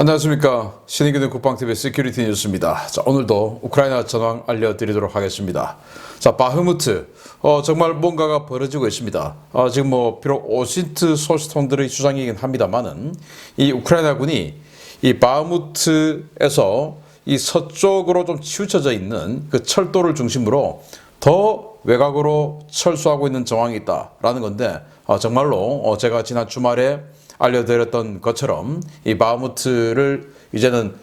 안녕하십니까. 신의균의 국방TV 시큐리티 뉴스입니다. 자, 오늘도 우크라이나 전황 알려드리도록 하겠습니다. 자, 바흐무트. 정말 뭔가가 벌어지고 있습니다. 지금 비록 오신트 소식통들의 주장이긴 합니다만은, 이 우크라이나군이 이 바흐무트에서 이 서쪽으로 좀 치우쳐져 있는 그 철도를 중심으로 더 외곽으로 철수하고 있는 정황이 있다라는 건데, 정말로 제가 지난 주말에 알려드렸던 것처럼 이 바흐무트를 이제는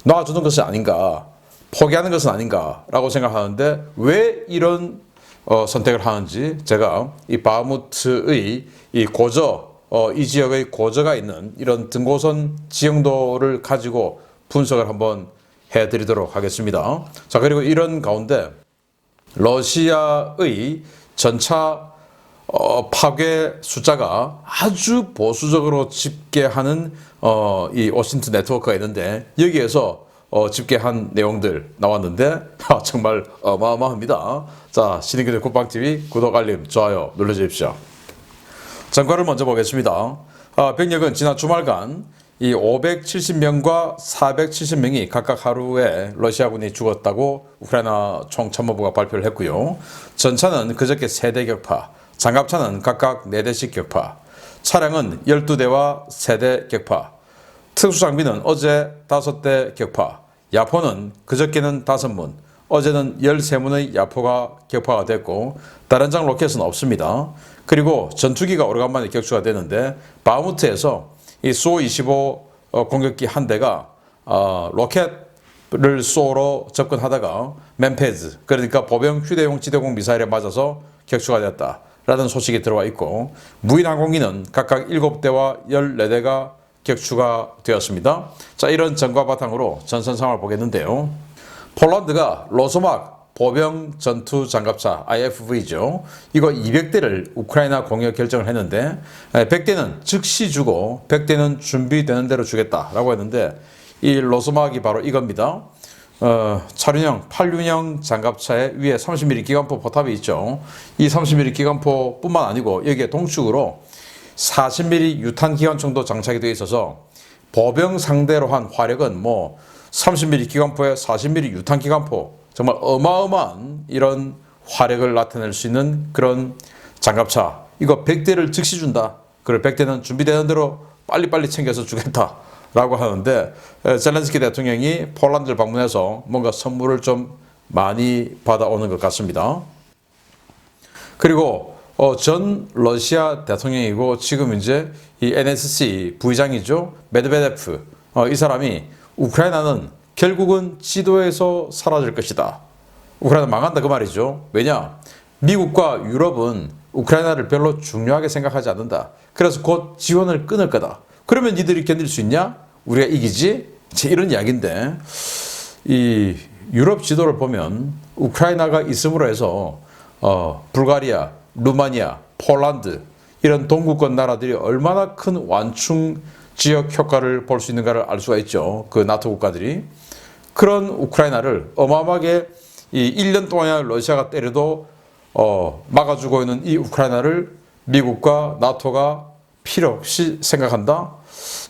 놔주는 것은 아닌가, 포기하는 것은 아닌가라고 생각하는데, 왜 이런 선택을 하는지 제가 이 바흐무트의 이 고저, 이 지역의 고저가 있는 이런 등고선 지형도를 가지고 분석을 한번 해드리도록 하겠습니다. 자, 그리고 이런 가운데 러시아의 전차 파괴 숫자가 아주 보수적으로 집계하는 이 오신트 네트워크가 있는데, 여기에서 집계한 내용들 나왔는데 정말 어마어마합니다. 자, 신의균의 국방TV 구독, 알림, 좋아요 눌러주십시오. 전과를 먼저 보겠습니다. 병력은 지난 주말간 이 570명과 470명이 각각 하루에 러시아군이 죽었다고 우크라이나 총참모부가 발표를 했고요. 전차는 그저께 3대 격파, 장갑차는 각각 4대씩 격파, 차량은 12대와 3대 격파, 특수장비는 어제 5대 격파, 야포는 그저께는 5문, 어제는 13문의 야포가 격파가 됐고, 다른 장 로켓은 없습니다. 그리고 전투기가 오래간만에 격추가 되는데, 바흐무트에서 이 수-25 공격기 한 대가 로켓을 쏘러 접근하다가 맨페즈, 그러니까 보병 휴대용 지대공 미사일에 맞아서 격추가 되었다라는 소식이 들어와 있고, 무인 항공기는 각각 7대와 14대가 격추가 되었습니다. 자, 이런 전과 바탕으로 전선 상황을 보겠는데요. 폴란드가 로소막 보병 전투 장갑차 IFV죠. 이거 200대를 우크라이나 공여 결정을 했는데, 100대는 즉시 주고 100대는 준비되는 대로 주겠다라고 했는데, 이 로소막이 바로 이겁니다. 차륜형 8륜형 장갑차에 위에 30mm 기관포 포탑이 있죠. 이 30mm 기관포뿐만 아니고 여기에 동축으로 40mm 유탄 기관총도 장착이 되어 있어서 보병 상대로 한 화력은 30mm 기관포에 40mm 유탄 기관포, 정말 어마어마한 이런 화력을 나타낼 수 있는 그런 장갑차, 이거 100대를 즉시 준다. 그리고 100대는 준비되는 대로 빨리빨리 챙겨서 주겠다라고 하는데, 젤렌스키 대통령이 폴란드를 방문해서 뭔가 선물을 좀 많이 받아오는 것 같습니다. 그리고 전 러시아 대통령이고 지금 이제 이 NSC 부의장이죠. 메드베데프. 이 사람이 우크라이나는 결국은 지도에서 사라질 것이다. 우크라이나 망한다 그 말이죠. 왜냐? 미국과 유럽은 우크라이나를 별로 중요하게 생각하지 않는다. 그래서 곧 지원을 끊을 거다. 그러면 니들이 견딜 수 있냐? 우리가 이기지? 이런 이야기인데, 이 유럽 지도를 보면 우크라이나가 있음으로 해서 불가리아, 루마니아, 폴란드 이런 동구권 나라들이 얼마나 큰 완충 지역 효과를 볼 수 있는가를 알 수가 있죠. 그 나토 국가들이. 그런 우크라이나를 어마어마하게 이 1년 동안 러시아가 때려도 막아주고 있는 이 우크라이나를 미국과 나토가 필요 없이 생각한다?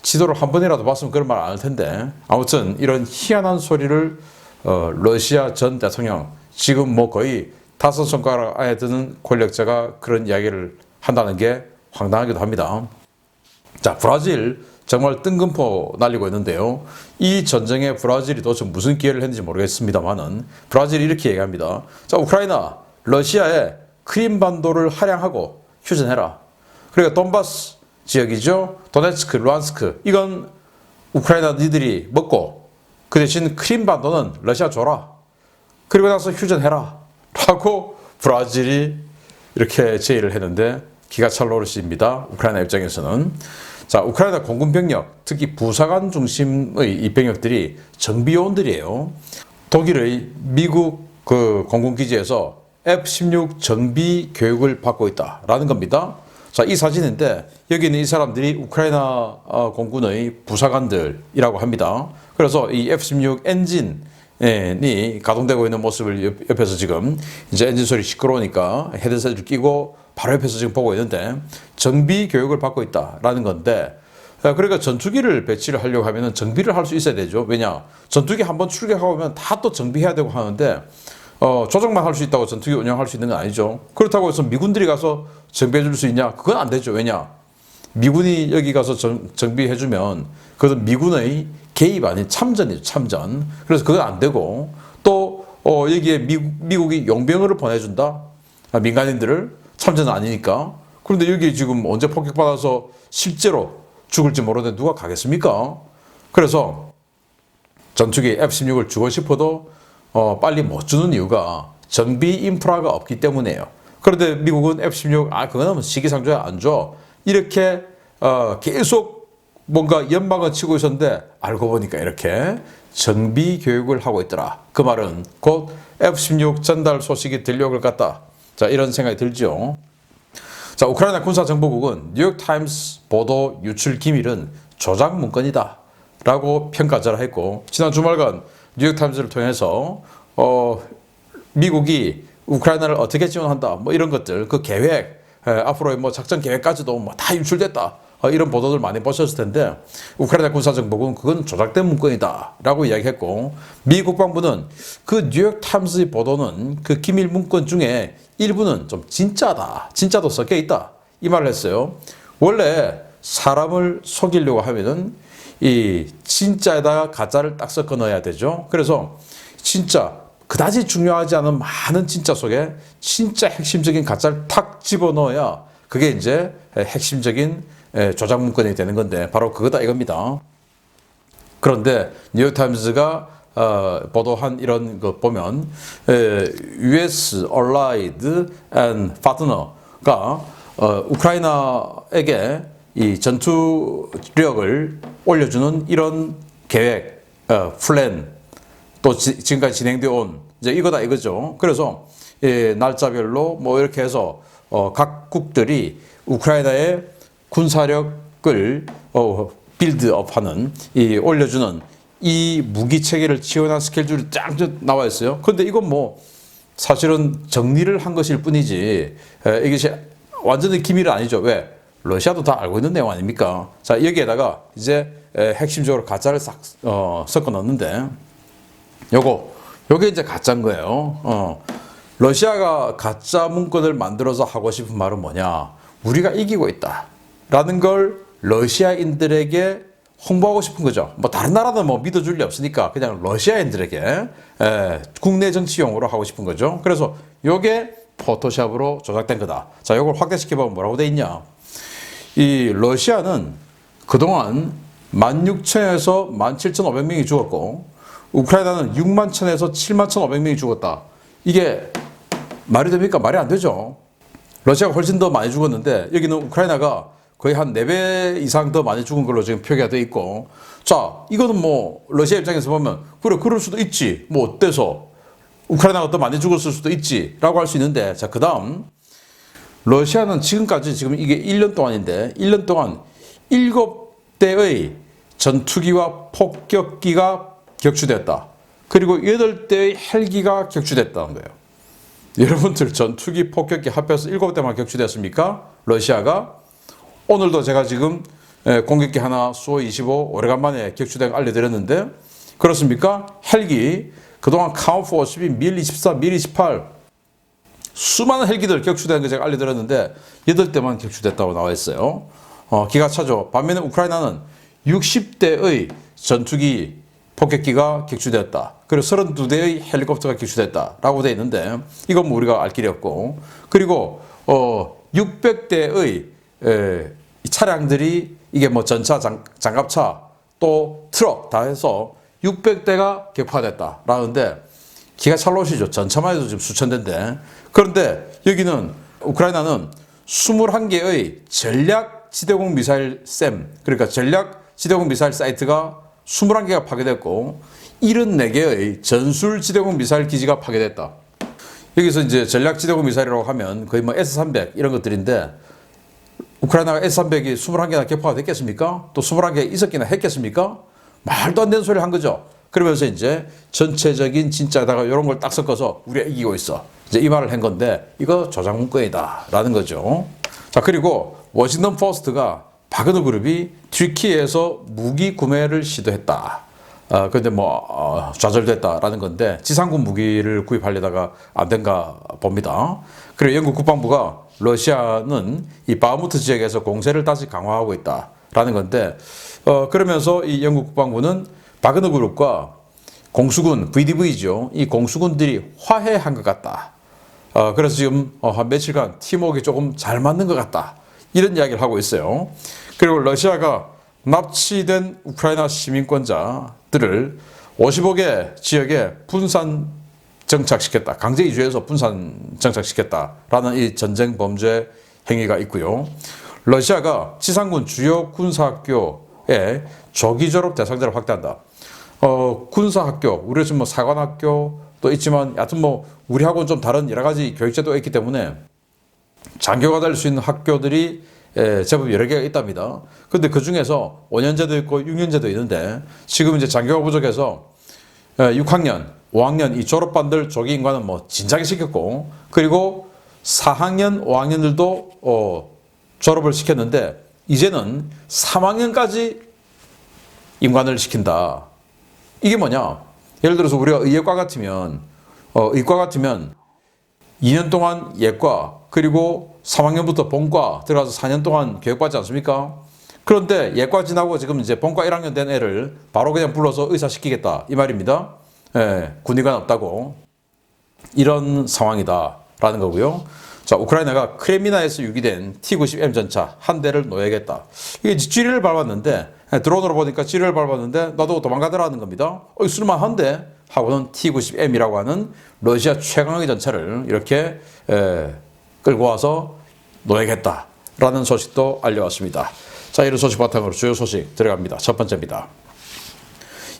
지도를 한 번이라도 봤으면 그런 말 안 할 텐데, 아무튼 이런 희한한 소리를 러시아 전 대통령, 지금 거의 5손가락 안에 드는 권력자가 그런 이야기를 한다는 게 황당하기도 합니다. 자, 브라질 정말 뜬금포 날리고 있는데요. 이 전쟁에 브라질이 도대체 무슨 기회를 했는지 모르겠습니다만은, 브라질이 이렇게 얘기합니다. 자, 우크라이나, 러시아의 크림반도를 할양하고 휴전해라. 그리고 돈바스 지역이죠. 도네츠크, 루안스크, 이건 우크라이나 니들이 먹고 그 대신 크림반도는 러시아 줘라. 그리고 나서 휴전해라. 라고 브라질이 이렇게 제의를 했는데, 기가 찰 노릇입니다. 우크라이나 입장에서는. 자, 우크라이나 공군 병력, 특히 부사관 중심의 이 병력들이 정비요원들이에요. 독일의 미국 그 공군 기지에서 F-16 정비 교육을 받고 있다라는 겁니다. 자, 이 사진인데 여기 있는 이 사람들이 우크라이나 공군의 부사관들이라고 합니다. 그래서 이 F-16 엔진이 가동되고 있는 모습을 옆에서 지금 이제 엔진 소리 시끄러우니까 헤드셋을 끼고 바로 옆에서 지금 보고 있는데, 정비 교육을 받고 있다라는 건데, 그러니까 전투기를 배치를 하려고 하면은 정비를 할 수 있어야 되죠. 왜냐? 전투기 한번 출격하고 오면 다 또 정비해야 되고 하는데 조정만 할 수 있다고 전투기 운영할 수 있는 건 아니죠. 그렇다고 해서 미군들이 가서 정비해 줄 수 있냐? 그건 안 되죠. 왜냐? 미군이 여기 가서 정비해 주면 그것은 미군의 개입 아닌 참전이죠. 참전. 그래서 그건 안 되고 또 여기에 미국이 용병을 보내준다. 민간인들을 참전은 아니니까. 그런데 여기 지금 언제 폭격받아서 실제로 죽을지 모르는데 누가 가겠습니까? 그래서 전투기 F-16을 주고 싶어도 빨리 못 주는 이유가 정비 인프라가 없기 때문이에요. 그런데 미국은 F-16 그거는 시기상조야 안 줘. 이렇게 계속 뭔가 연막을 치고 있었는데 알고 보니까 이렇게 정비 교육을 하고 있더라. 그 말은 곧 F-16 전달 소식이 들려올 것 같다. 자, 이런 생각이 들죠. 자, 우크라이나 군사정보국은 뉴욕타임스 보도 유출 기밀은 조작 문건이다 라고 평가절하했고, 지난 주말간 뉴욕타임스를 통해서 미국이 우크라이나를 어떻게 지원한다 뭐 이런 것들 그 계획 앞으로의 뭐 작전 계획까지도 뭐 다 유출됐다 이런 보도들 많이 보셨을 텐데, 우크라이나 군사정보국은 그건 조작된 문건이다 라고 이야기했고, 미 국방부는 그 뉴욕타임스의 보도는 그 기밀 문건 중에 일부는 좀 진짜도 섞여 있다 이 말을 했어요. 원래 사람을 속이려고 하면은 이 진짜에다가 가짜를 딱 섞어 넣어야 되죠. 그래서 진짜 그다지 중요하지 않은 많은 진짜 속에 진짜 핵심적인 가짜를 탁 집어넣어야 그게 이제 핵심적인 조작 문건이 되는 건데 바로 그거다 이겁니다. 그런데 뉴욕타임스가 보도한 이런 거 보면 US Allied and Partner가 우크라이나에게 이 전투력을 올려주는 이런 계획, 플랜 또 지금까지 진행되어 온 이제 이거다 이거죠. 그래서 날짜별로 뭐 이렇게 해서 각국들이 우크라이나의 군사력을 빌드업하는 올려주는 이 무기 체계를 지원한 스케줄이 쫙 나와 있어요. 그런데 이건 뭐 사실은 정리를 한 것일 뿐이지 이것이 완전히 기밀은 아니죠. 왜? 러시아도 다 알고 있는 내용 아닙니까? 자, 여기에다가 이제 핵심적으로 가짜를 싹 섞어 넣는데 요게 이제 가짜인 거예요. 러시아가 가짜 문건을 만들어서 하고 싶은 말은 뭐냐? 우리가 이기고 있다 라는 걸 러시아인들에게 홍보하고 싶은 거죠. 뭐 다른 나라는 뭐 믿어줄 리 없으니까 그냥 러시아인들에게 국내 정치용으로 하고 싶은 거죠. 그래서 요게 포토샵으로 조작된 거다. 자, 요걸 확대시켜보면 뭐라고 돼 있냐? 이 러시아는 그동안 16,000에서 17,500명이 죽었고 우크라이나는 61,000에서 71,500명이 죽었다. 이게 말이 됩니까? 말이 안 되죠. 러시아가 훨씬 더 많이 죽었는데 여기는 우크라이나가 거의 한 4배 이상 더 많이 죽은 걸로 지금 표기가 되어 있고, 자, 이거는 뭐 러시아 입장에서 보면 그래 그럴 수도 있지. 뭐 어때서 우크라이나가 더 많이 죽었을 수도 있지 라고 할 수 있는데, 자, 그 다음 러시아는 지금까지 지금 이게 1년 동안인데 1년 동안 7대의 전투기와 폭격기가 격추됐다. 그리고 8대의 헬기가 격추됐다는 거예요. 여러분들 전투기 폭격기 합해서 7대만 격추됐습니까? 러시아가. 오늘도 제가 지금 공격기 하나 수호-25 오래간만에 격추된 거 알려드렸는데 그렇습니까? 헬기 그동안 카운프-52, 밀-24, 밀-28 수많은 헬기들 격추된 거 제가 알려드렸는데 8대만 격추됐다고 나와 있어요. 기가 차죠. 반면에 우크라이나는 60대의 전투기 폭격기가 격추됐다. 그리고 32대의 헬리콥터가 격추됐다라고 되어 있는데 이건 뭐 우리가 알 길이 없고, 그리고 600대의 차량들이 이게 뭐 전차, 장갑차 또 트럭 다 해서 600대가 격파됐다라는데 기가 찰나오시죠. 전차만 해도 지금 수천 대인데. 그런데 여기는 우크라이나는 21개의 전략 지대공 미사일 셈, 그러니까 전략 지대공 미사일 사이트가 21개가 파괴됐고 74개의 전술 지대공 미사일 기지가 파괴됐다. 여기서 이제 전략 지대공 미사일이라고 하면 거의 뭐 S-300 이런 것들인데 우크라이나가 S-300이 21개나 격파가 됐겠습니까? 또 21개 있었기나 했겠습니까? 말도 안 되는 소리를 한 거죠. 그러면서 이제 전체적인 진짜에다가 이런 걸 딱 섞어서 우리가 이기고 있어. 이제 이 말을 한 건데 이거 조작 문건이다 라는 거죠. 자, 그리고 워싱턴 포스트가 바그너 그룹이 튀르키예에서 무기 구매를 시도했다. 근데 좌절됐다라는 건데 지상군 무기를 구입하려다가 안 된가 봅니다. 그리고 영국 국방부가 러시아는 이 바흐무트 지역에서 공세를 다시 강화하고 있다라는 건데 그러면서 이 영국 국방부는 바그너 그룹과 공수군 VDV죠. 이 공수군들이 화해한 것 같다. 그래서 지금 한 며칠간 팀워크가 조금 잘 맞는 것 같다. 이런 이야기를 하고 있어요. 그리고 러시아가 납치된 우크라이나 시민권자들을 55개 지역에 분산 정착시켰다. 강제 이주해서 분산 정착시켰다라는 이 전쟁 범죄 행위가 있고요. 러시아가 지상군 주요 군사학교에 조기 졸업 대상자를 확대한다. 군사학교, 우리가 지금 사관학교도 있지만 여하튼 우리하고는 좀 다른 여러 가지 교육제도가 있기 때문에 장교가 될 수 있는 학교들이 제법 여러 개가 있답니다. 근데 그 중에서 5년제도 있고 6년제도 있는데 지금 이제 장교가 부족해서 6학년, 5학년 이 졸업반들 조기 인관은 진작에 시켰고 그리고 4학년, 5학년들도 졸업을 시켰는데 이제는 3학년까지 인관을 시킨다. 이게 뭐냐? 예를 들어서 우리가 의예과 같으면 의과 같으면 2년 동안 예과 그리고 3학년부터 본과 들어가서 4년 동안 교육받지 않습니까? 그런데 예과 지나고 지금 이제 본과 1학년 된 애를 바로 그냥 불러서 의사시키겠다 이 말입니다. 군의관 없다고 이런 상황이다라는 거고요. 자, 우크라이나가 크레미나에서 유기된 T-90M 전차 한 대를 놓여야겠다. 이게 지뢰를 밟았는데 드론으로 보니까 지뢰를 밟았는데 나도 도망가더라는 겁니다. 쓸만한데 하고는 T-90M이라고 하는 러시아 최강의 전차를 이렇게 끌고 와서 놓여야겠다라는 소식도 알려왔습니다. 자, 이런 소식 바탕으로 주요 소식 들어갑니다. 첫 번째입니다.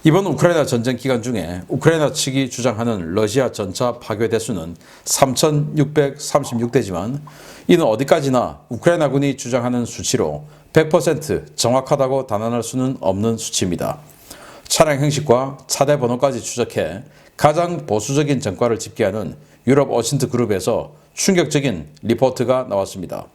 이번 우크라이나 전쟁 기간 중에 우크라이나 측이 주장하는 러시아 전차 파괴 대수는 3,636대지만 이는 어디까지나 우크라이나군이 주장하는 수치로 100% 정확하다고 단언할 수는 없는 수치입니다. 차량 형식과 차대 번호까지 추적해 가장 보수적인 전과를 집계하는 유럽 어신트 그룹에서 충격적인 리포트가 나왔습니다.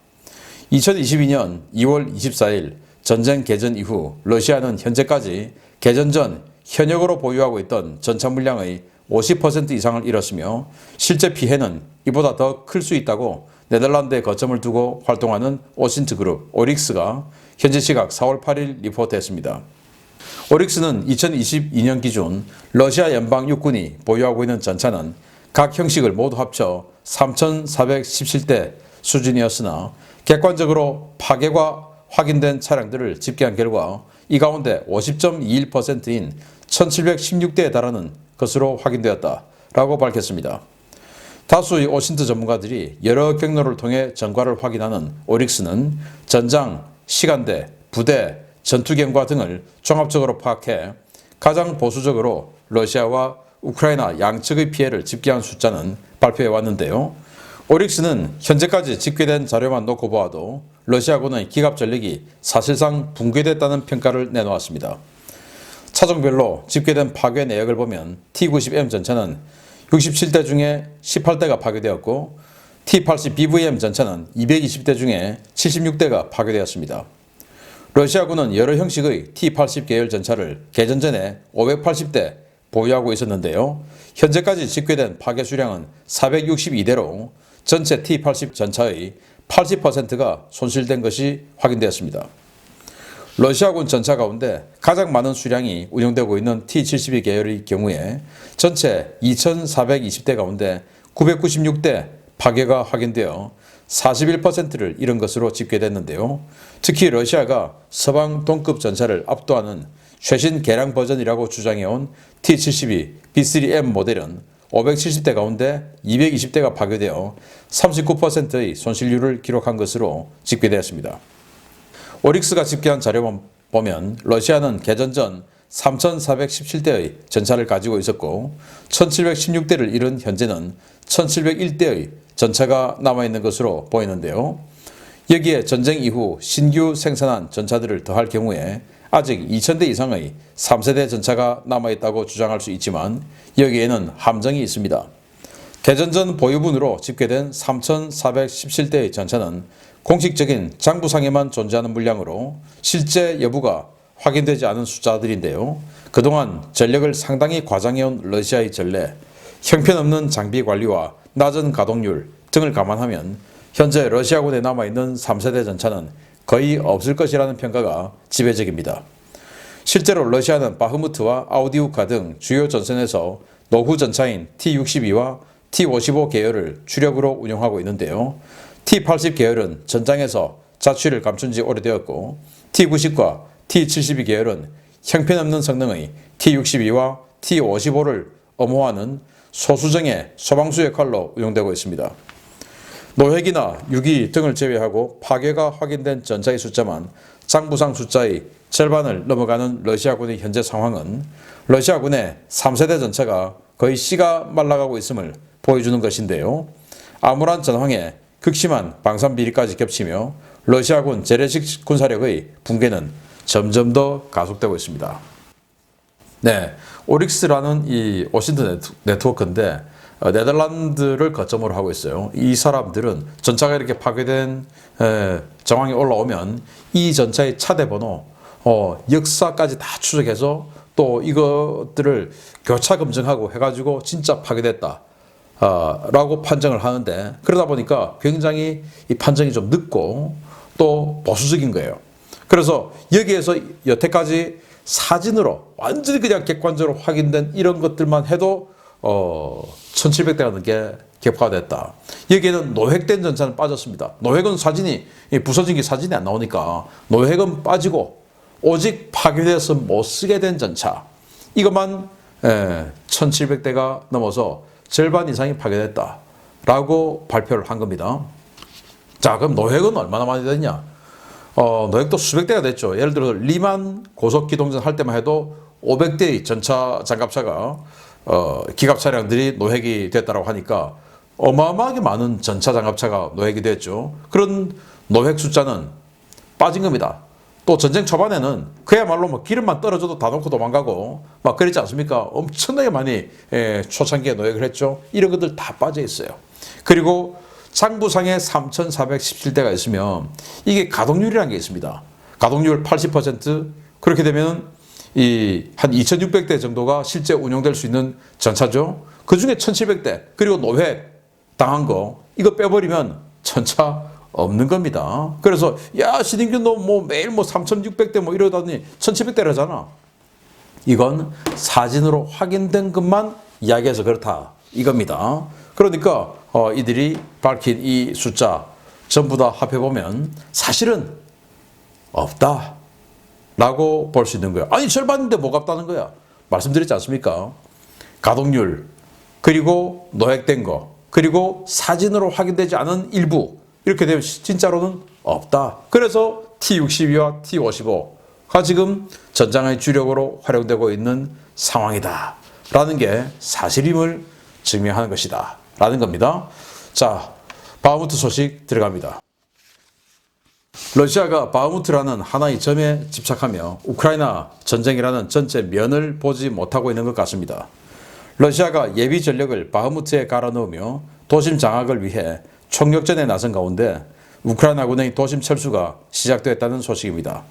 2022년 2월 24일 전쟁 개전 이후 러시아는 현재까지 개전 전 현역으로 보유하고 있던 전차 물량의 50% 이상을 잃었으며 실제 피해는 이보다 더 클 수 있다고 네덜란드에 거점을 두고 활동하는 오신트 그룹 오릭스가 현재 시각 4월 8일 리포트했습니다. 오릭스는 2022년 기준 러시아 연방 육군이 보유하고 있는 전차는 각 형식을 모두 합쳐 3,417대 수준이었으나 객관적으로 파괴가 확인된 차량들을 집계한 결과 이 가운데 50.21%인 1,716대에 달하는 것으로 확인되었다라고 밝혔습니다. 다수의 오신트 전문가들이 여러 경로를 통해 전과를 확인하는 오릭스는 전장, 시간대, 부대, 전투경과 등을 종합적으로 파악해 가장 보수적으로 러시아와 우크라이나 양측의 피해를 집계한 숫자는 발표해 왔는데요. 오릭스는 현재까지 집계된 자료만 놓고 보아도 러시아군의 기갑 전력이 사실상 붕괴됐다는 평가를 내놓았습니다. 차종별로 집계된 파괴 내역을 보면 T-90M 전차는 67대 중에 18대가 파괴되었고 T-80BVM 전차는 220대 중에 76대가 파괴되었습니다. 러시아군은 여러 형식의 T-80 계열 전차를 개전 전에 580대 보유하고 있었는데요. 현재까지 집계된 파괴 수량은 462대로 전체 T-80 전차의 80%가 손실된 것이 확인되었습니다. 러시아군 전차 가운데 가장 많은 수량이 운용되고 있는 T-72 계열의 경우에 전체 2,420대 가운데 996대 파괴가 확인되어 41%를 잃은 것으로 집계됐는데요. 특히 러시아가 서방 동급 전차를 압도하는 최신 개량 버전이라고 주장해온 T-72 B3M 모델은 570대 가운데 220대가 파괴되어 39%의 손실률을 기록한 것으로 집계되었습니다. 오릭스가 집계한 자료만 보면 러시아는 개전 전 3,417대의 전차를 가지고 있었고 1,716대를 잃은 현재는 1,701대의 전차가 남아있는 것으로 보이는데요. 여기에 전쟁 이후 신규 생산한 전차들을 더할 경우에 아직 2,000대 이상의 3세대 전차가 남아있다고 주장할 수 있지만 여기에는 함정이 있습니다. 개전 전 보유분으로 집계된 3,417대의 전차는 공식적인 장부상에만 존재하는 물량으로 실제 여부가 확인되지 않은 숫자들인데요. 그동안 전력을 상당히 과장해온 러시아의 전례, 형편없는 장비 관리와 낮은 가동률 등을 감안하면 현재 러시아군에 남아있는 3세대 전차는 거의 없을 것이라는 평가가 지배적입니다. 실제로 러시아는 바흐무트와 아우디우카 등 주요 전선에서 노후 전차인 T-62와 T-55 계열을 주력으로 운용하고 있는데요. T-80 계열은 전장에서 자취를 감춘 지 오래되었고 T-90과 T-72 계열은 형편없는 성능의 T-62와 T-55를 엄호하는 소수정예 소방수 역할로 운용되고 있습니다. 노획이나 유기 등을 제외하고 파괴가 확인된 전차의 숫자만 장부상 숫자의 절반을 넘어가는 러시아군의 현재 상황은 러시아군의 3세대 전차가 거의 씨가 말라가고 있음을 보여주는 것인데요. 암울한 전황에 극심한 방산 비리까지 겹치며 러시아군 재래식 군사력의 붕괴는 점점 더 가속되고 있습니다. 네, 오릭스라는 이 오신트 네트워크인데 네덜란드를 거점으로 하고 있어요. 이 사람들은 전차가 이렇게 파괴된 정황이 올라오면 이 전차의 차대 번호, 역사까지 다 추적해서 또 이것들을 교차 검증하고 해가지고 진짜 파괴됐다 라고 판정을 하는데, 그러다 보니까 굉장히 이 판정이 좀 늦고 또 보수적인 거예요. 그래서 여기에서 여태까지 사진으로 완전히 그냥 객관적으로 확인된 이런 것들만 해도 1700대가 넘게 격파가 됐다. 여기에는 노획된 전차는 빠졌습니다. 노획은 사진이 부서진 게 사진이 안 나오니까 노획은 빠지고 오직 파괴돼서 못 쓰게 된 전차, 이것만 1700대가 넘어서 절반 이상이 파괴됐다라고 발표를 한 겁니다. 자, 그럼 노획은 얼마나 많이 됐냐? 노획도 수백 대가 됐죠. 예를 들어서 리만 고속기동전 할 때만 해도 500대의 전차 장갑차가 기갑 차량들이 노획이 됐다고 하니까 어마어마하게 많은 전차 장갑차가 노획이 됐죠. 그런 노획 숫자는 빠진 겁니다. 또 전쟁 초반에는 그야말로 뭐 기름만 떨어져도 다 놓고 도망가고 막 그랬지 않습니까? 엄청나게 많이 초창기에 노획을 했죠. 이런 것들 다 빠져 있어요. 그리고 장부상에 3,417대가 있으면 이게 가동률이라는 게 있습니다. 가동률 80%, 그렇게 되면 한 2,600대 정도가 실제 운용될 수 있는 전차죠. 그 중에 1,700대, 그리고 노획 당한 거, 이거 빼버리면 전차 없는 겁니다. 그래서 야, 신인균 너 뭐 매일 뭐 3,600대 뭐 이러다니 1,700대라잖아. 이건 사진으로 확인된 것만 이야기해서 그렇다 이겁니다. 그러니까 이들이 밝힌 이 숫자 전부 다 합해보면 사실은 없다 라고 볼 수 있는 거야. 아니, 절반인데 뭐가 없다는 거야. 말씀드렸지 않습니까? 가동률, 그리고 노획된 거, 그리고 사진으로 확인되지 않은 일부, 이렇게 되면 진짜로는 없다. 그래서 T-62와 T-55가 지금 전장의 주력으로 활용되고 있는 상황이다 라는 게 사실임을 증명하는 것이다 라는 겁니다. 자, 바흐무트 소식 들어갑니다. 러시아가 바흐무트라는 하나의 점에 집착하며 우크라이나 전쟁이라는 전체 면을 보지 못하고 있는 것 같습니다. 러시아가 예비 전력을 바흐무트에 갈아 넣으며 도심 장악을 위해 총력전에 나선 가운데 우크라이나군의 도심 철수가 시작되었다는 소식입니다.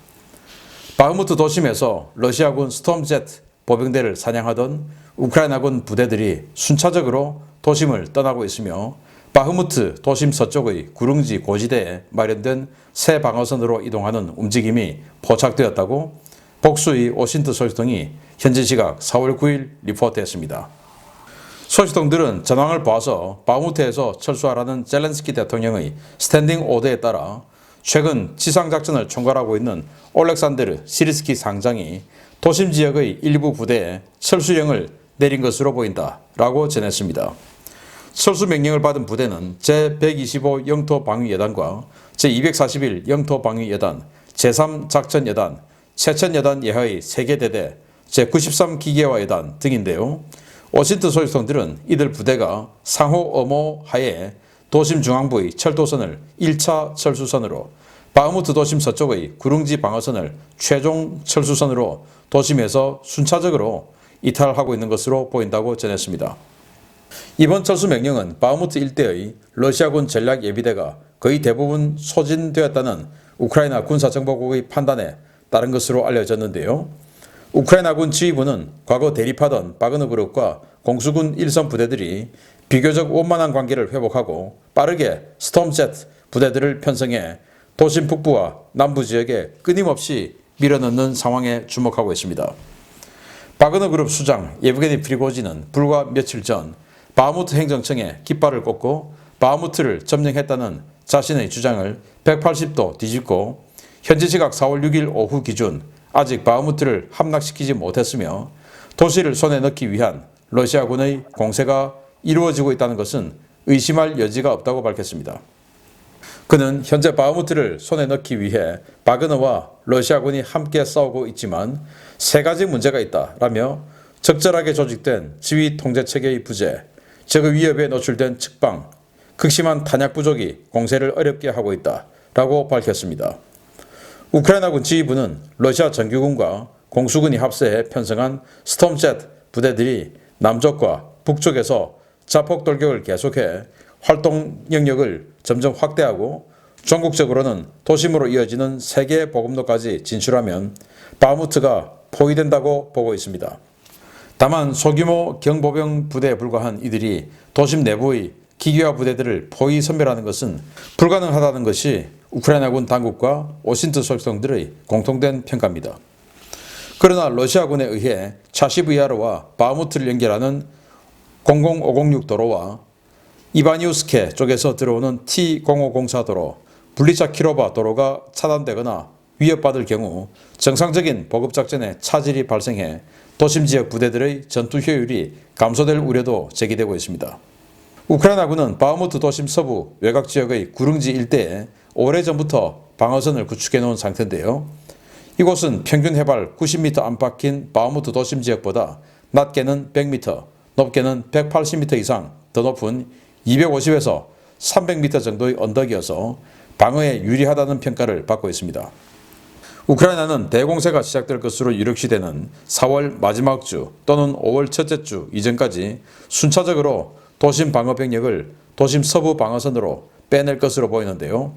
바흐무트 도심에서 러시아군 스톰제트 보병대를 사냥하던 우크라이나군 부대들이 순차적으로 도심을 떠나고 있으며 바흐무트 도심 서쪽의 구릉지 고지대에 마련된 새 방어선으로 이동하는 움직임이 포착되었다고 복수의 오신트 소식통이 현지 시각 4월 9일 리포트했습니다. 소식통들은 전황을 봐서 바흐무트에서 철수하라는 젤렌스키 대통령의 스탠딩 오더에 따라 최근 지상작전을 총괄하고 있는 올렉산드르 시리스키 상장이 도심 지역의 일부 부대에 철수령을 내린 것으로 보인다라고 전했습니다. 철수 명령을 받은 부대는 제125 영토방위여단과 제241 영토방위여단, 제3작전여단, 채천여단 예하의 3개 대대, 제93 기계화여단 등인데요. 오신트 소식통들은 이들 부대가 상호 엄호 하에 도심 중앙부의 철도선을 1차 철수선으로, 바흐무트 도심 서쪽의 구릉지 방어선을 최종 철수선으로 도심에서 순차적으로 이탈하고 있는 것으로 보인다고 전했습니다. 이번 철수 명령은 바흐무트 일대의 러시아군 전략 예비대가 거의 대부분 소진되었다는 우크라이나 군사정보국의 판단에 따른 것으로 알려졌는데요. 우크라이나군 지휘부는 과거 대립하던 바그너 그룹과 공수군 일선 부대들이 비교적 원만한 관계를 회복하고 빠르게 스톰제트 부대들을 편성해 도심 북부와 남부 지역에 끊임없이 밀어넣는 상황에 주목하고 있습니다. 바그너 그룹 수장 예브게니 프리고진은 불과 며칠 전 바흐무트 행정청에 깃발을 꽂고 바흐무트를 점령했다는 자신의 주장을 180도 뒤집고 현지 시각 4월 6일 오후 기준 아직 바흐무트를 함락시키지 못했으며 도시를 손에 넣기 위한 러시아군의 공세가 이루어지고 있다는 것은 의심할 여지가 없다고 밝혔습니다. 그는 현재 바흐무트를 손에 넣기 위해 바그너와 러시아군이 함께 싸우고 있지만 세 가지 문제가 있다라며 적절하게 조직된 지휘 통제체계의 부재, 적의 위협에 노출된 측방, 극심한 탄약 부족이 공세를 어렵게 하고 있다라고 밝혔습니다. 우크라이나군 지휘부는 러시아 정규군과 공수군이 합세해 편성한 스톰제트 부대들이 남쪽과 북쪽에서 자폭 돌격을 계속해 활동 영역을 점점 확대하고 전국적으로는 도심으로 이어지는 세계 보급로까지 진출하면 바흐무트가 포위된다고 보고 있습니다. 다만 소규모 경보병 부대에 불과한 이들이 도심 내부의 기계화 부대들을 포위 섬멸하는 것은 불가능하다는 것이 우크라이나군 당국과 오신트 속성들의 공통된 평가입니다. 그러나 러시아군에 의해 차시브야르와 바흐무트를 연결하는 00506 도로와 이바니우스케 쪽에서 들어오는 T0504 도로, 블리차 키로바 도로가 차단되거나 위협받을 경우 정상적인 보급작전에 차질이 발생해 도심 지역 부대들의 전투 효율이 감소될 우려도 제기되고 있습니다. 우크라이나군은 바흐무트 도심 서부 외곽 지역의 구릉지 일대에 오래전부터 방어선을 구축해 놓은 상태인데요. 이곳은 평균 해발 90m 안팎인 바흐무트 도심 지역보다 낮게는 100m, 높게는 180m 이상 더 높은 250에서 300m 정도의 언덕이어서 방어에 유리하다는 평가를 받고 있습니다. 우크라이나는 대공세가 시작될 것으로 유력시되는 4월 마지막 주 또는 5월 첫째 주 이전까지 순차적으로 도심 방어 병력을 도심 서부 방어선으로 빼낼 것으로 보이는데요.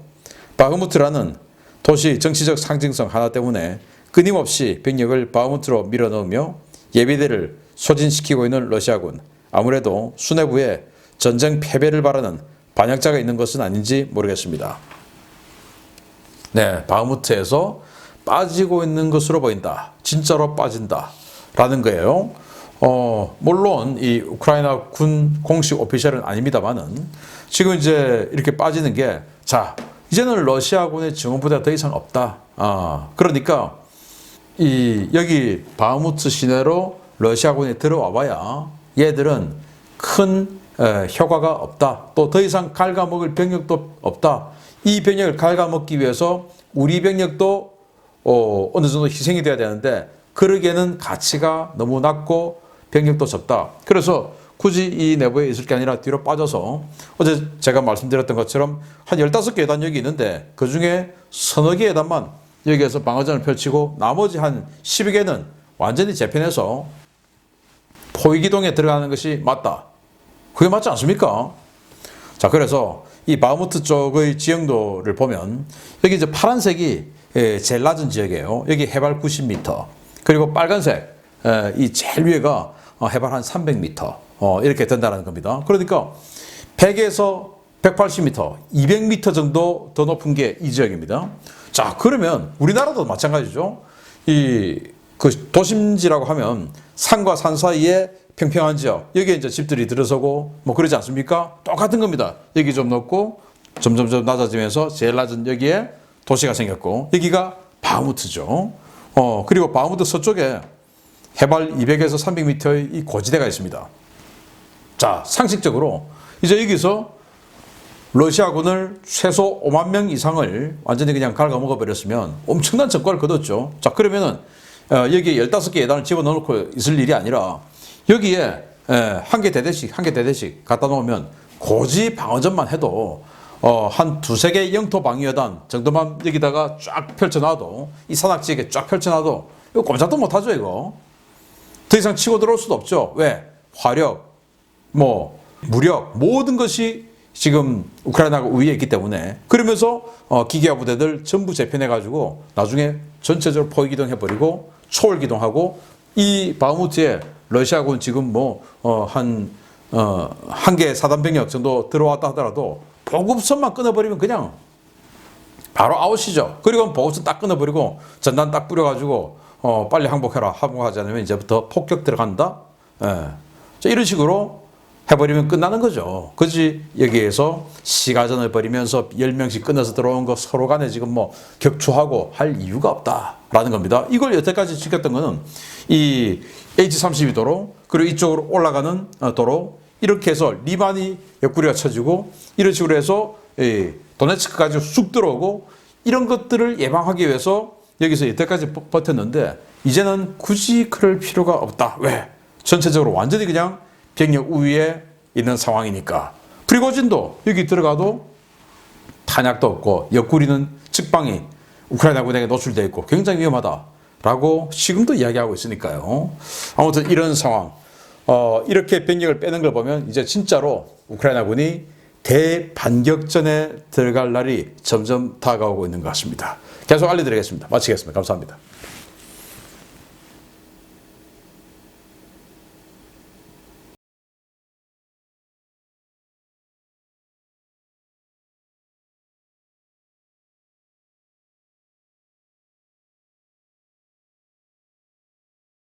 바흐무트라는 도시 정치적 상징성 하나 때문에 끊임없이 병력을 바흐무트로 밀어넣으며 예비대를 소진시키고 있는 러시아군, 아무래도 수뇌부에 전쟁 패배를 바라는 반역자가 있는 것은 아닌지 모르겠습니다. 네, 바흐무트에서 빠지고 있는 것으로 보인다. 진짜로 빠진다. 라는 거예요. 물론 이 우크라이나 군 공식 오피셜은 아닙니다만은 지금 이제 이렇게 빠지는 게 자, 이제는 러시아군의 증원부대가 더 이상 없다. 그러니까 여기 바흐무트 시내로 러시아군이 들어와 봐야 얘들은 큰 효과가 없다. 또 더 이상 갉아먹을 병력도 없다. 이 병력을 갉아먹기 위해서 우리 병력도 어느 정도 희생이 돼야 되는데 그러기에는 가치가 너무 낮고 병력도 적다. 그래서 굳이 이 내부에 있을 게 아니라 뒤로 빠져서 어제 제가 말씀드렸던 것처럼 한 15개 예단 여기 있는데 그중에 서너 개 예단만 여기에서 방어전을 펼치고 나머지 한 12개는 완전히 재편해서 포위기동에 들어가는 것이 맞다. 그게 맞지 않습니까? 자, 그래서 이 바흐무트 쪽의 지형도를 보면 여기 이제 파란색이 제일 낮은 지역이에요. 여기 해발 90m. 그리고 빨간색 이 제일 위에가 해발 한 300m 이렇게 된다는 겁니다. 그러니까 100에서 180m, 200m 정도 더 높은 게 이 지역입니다. 자, 그러면 우리나라도 마찬가지죠. 그 도심지라고 하면 산과 산 사이에 평평한 지역, 여기에 이제 집들이 들어서고 뭐 그러지 않습니까? 똑같은 겁니다. 여기 좀 높고 점점점 낮아지면서 제일 낮은 여기에 도시가 생겼고 여기가 바흐무트죠. 그리고 바흐무트 서쪽에 해발 200에서 300m의 이 고지대가 있습니다. 자, 상식적으로 이제 여기서 러시아군을 최소 5만 명 이상을 완전히 그냥 갉아먹어 버렸으면 엄청난 성과를 거뒀죠. 자, 그러면은 여기에 15개 예단을 집어넣고 있을 일이 아니라 여기에 한 개 대대씩 갖다 놓으면 고지 방어전만 해도 한 두세 개 영토 방위여단 정도만 여기다가 쫙 펼쳐놔도 이 산악지역에 쫙 펼쳐놔도 이거 꼼짝도 못하죠. 이거 더 이상 치고 들어올 수도 없죠. 왜? 화력, 무력 모든 것이 지금 우크라이나가 우위에 있기 때문에 그러면서 기계화 부대들 전부 재편해가지고 나중에 전체적으로 포위기동 해버리고 초월기동하고 이 바흐무트에 러시아군 지금 한 개 사단병력 정도 들어왔다 하더라도 보급선만 끊어버리면 그냥 바로 아웃이죠. 그리고 보급선 딱 끊어버리고 전단 딱 뿌려가지고 빨리 항복해라. 항복하지 않으면 이제부터 폭격 들어간다. 예. 이런 식으로 해버리면 끝나는 거죠. 그지 여기에서 시가전을 벌이면서 10명씩 끊어서 들어온 거 서로 간에 지금 격추하고 할 이유가 없다라는 겁니다. 이걸 여태까지 지켰던 거는 이 H-32 도로 그리고 이쪽으로 올라가는 도로 이렇게 해서 리만이 옆구리가 쳐지고 이런 식으로 해서 도네츠크까지 쑥 들어오고 이런 것들을 예방하기 위해서 여기서 여태까지 버텼는데 이제는 굳이 그럴 필요가 없다. 왜? 전체적으로 완전히 그냥 병력 우위에 있는 상황이니까. 프리고진도 여기 들어가도 탄약도 없고 옆구리는 측방이 우크라이나 군에게 노출되어 있고 굉장히 위험하다라고 지금도 이야기하고 있으니까요. 아무튼 이런 상황 이렇게 병력을 빼는 걸 보면 이제 진짜로 우크라이나 군이 대반격전에 들어갈 날이 점점 다가오고 있는 것 같습니다. 계속 알려드리겠습니다. 마치겠습니다. 감사합니다.